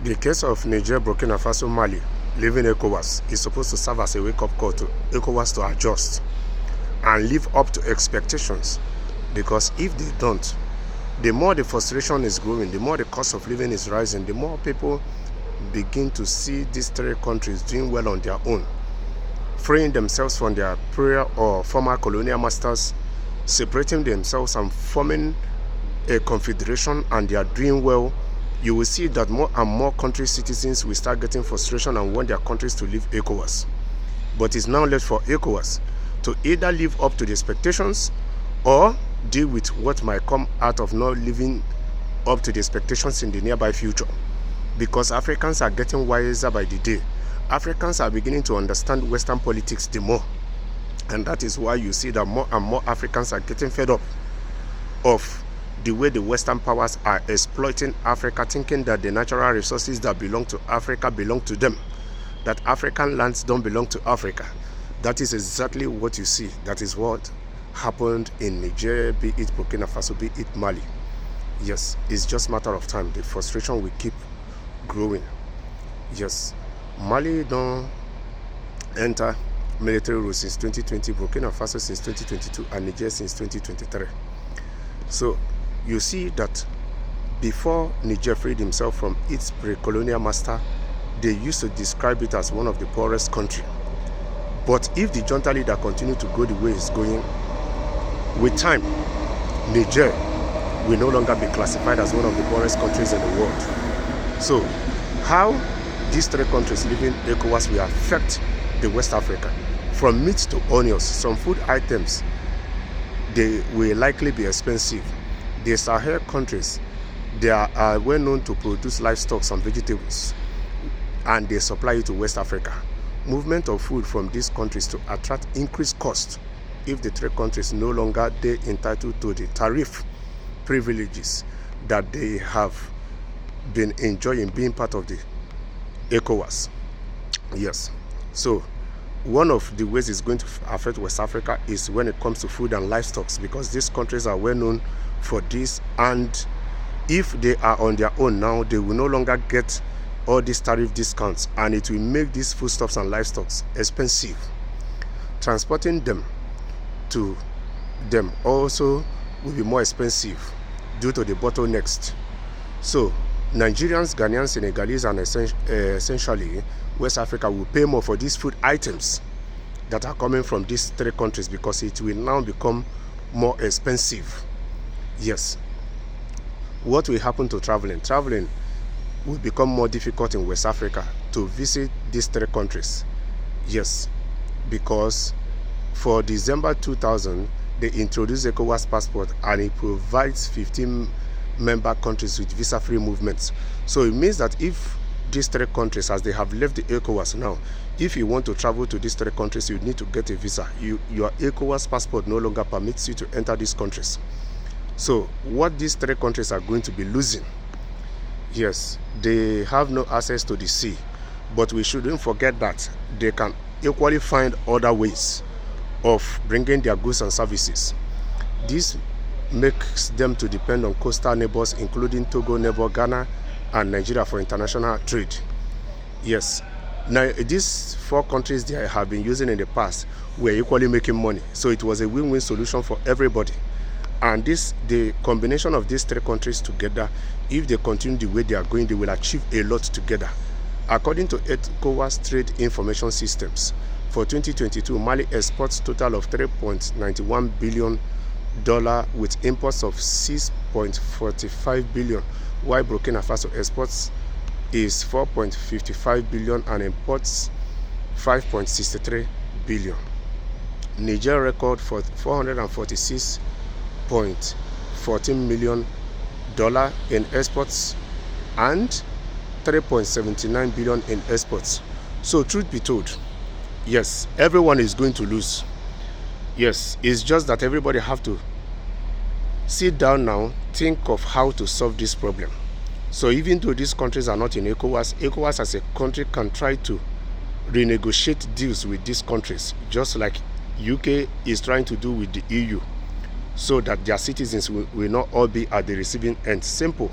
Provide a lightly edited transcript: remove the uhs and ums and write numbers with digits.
The case of Niger, Burkina Faso, Mali leaving Ecowas is supposed to serve as a wake-up call to Ecowas to adjust and live up to expectations, because if they don't, the more the frustration is growing, the more the cost of living is rising, the more people begin to see these three countries doing well on their own, freeing themselves from their prior or former colonial masters, separating themselves and forming a confederation, and they are doing well. You will see that more and more country citizens will start getting frustration and want their countries to leave Ecowas. But it's now left for Ecowas to either live up to the expectations or deal with what might come out of not living up to the expectations in the nearby future. Because Africans are getting wiser by the day. Africans are beginning to understand Western politics the more. And that is why you see that more and more Africans are getting fed up of the way the Western powers are exploiting Africa, thinking that the natural resources that belong to Africa belong to them, that African lands don't belong to Africa. That is exactly what you see. That is what happened in Niger, be it Burkina Faso, be it Mali. Yes, it's just a matter of time. The frustration will keep growing. Yes, Mali don't enter military rule since 2020, Burkina Faso since 2022, and Niger since 2023. So you see that before Niger freed himself from its pre-colonial master, they used to describe it as one of the poorest countries. But if the junta leader continue to go the way it's going, with time, Niger will no longer be classified as one of the poorest countries in the world. So how these three countries leaving Ecowas will affect the West Africa? From meat to onions, some food items, they will likely be expensive. The Sahel countries, they are well known to produce livestock and vegetables, and they supply it to West Africa. Movement of food from these countries to attract increased cost if the three countries no longer they entitled to the tariff privileges that they have been enjoying being part of the Ecowas. Yes, so one of the ways it's going to affect West Africa is when it comes to food and livestock, because these countries are well known for this, and if they are on their own now, they will no longer get all these tariff discounts, and it will make these foodstuffs and livestock expensive. Transporting them to them also will be more expensive due to the bottlenecks. So Nigerians, Ghanaians, Senegalese, and essentially West Africa will pay more for these food items that are coming from these three countries, because it will now become more expensive. Yes. What will happen to traveling? Traveling will become more difficult in West Africa to visit these three countries. Yes, because for December 2000, they introduced ECOWAS passport, and it provides 15 member countries with visa-free movements. So it means that if these three countries, as they have left the ECOWAS now, if you want to travel to these three countries, you need to get a visa. Your ECOWAS passport no longer permits you to enter these countries. So what these three countries are going to be losing, yes, they have no access to the sea, but we shouldn't forget that they can equally find other ways of bringing their goods and services. This makes them to depend on coastal neighbors, including Togo neighbor, Ghana, and Nigeria for international trade. Yes, now these four countries they have been using in the past were equally making money, so it was a win-win solution for everybody. And the combination of these three countries together, if they continue the way they are going, they will achieve a lot together. According to ECOWAS Trade Information Systems, for 2022, Mali exports total of $3.91 billion with imports of $6.45 billion, while Burkina Faso exports is $4.55 billion and imports $5.63 billion. Niger record for $446.14 million in exports and $3.79 billion in exports. So truth be told, yes, everyone is going to lose. Yes, it's just that everybody have to sit down now, think of how to solve this problem. So even though these countries are not in ECOWAS, ECOWAS as a country can try to renegotiate deals with these countries, just like UK is trying to do with the EU, so that their citizens will not all be at the receiving end. Simple.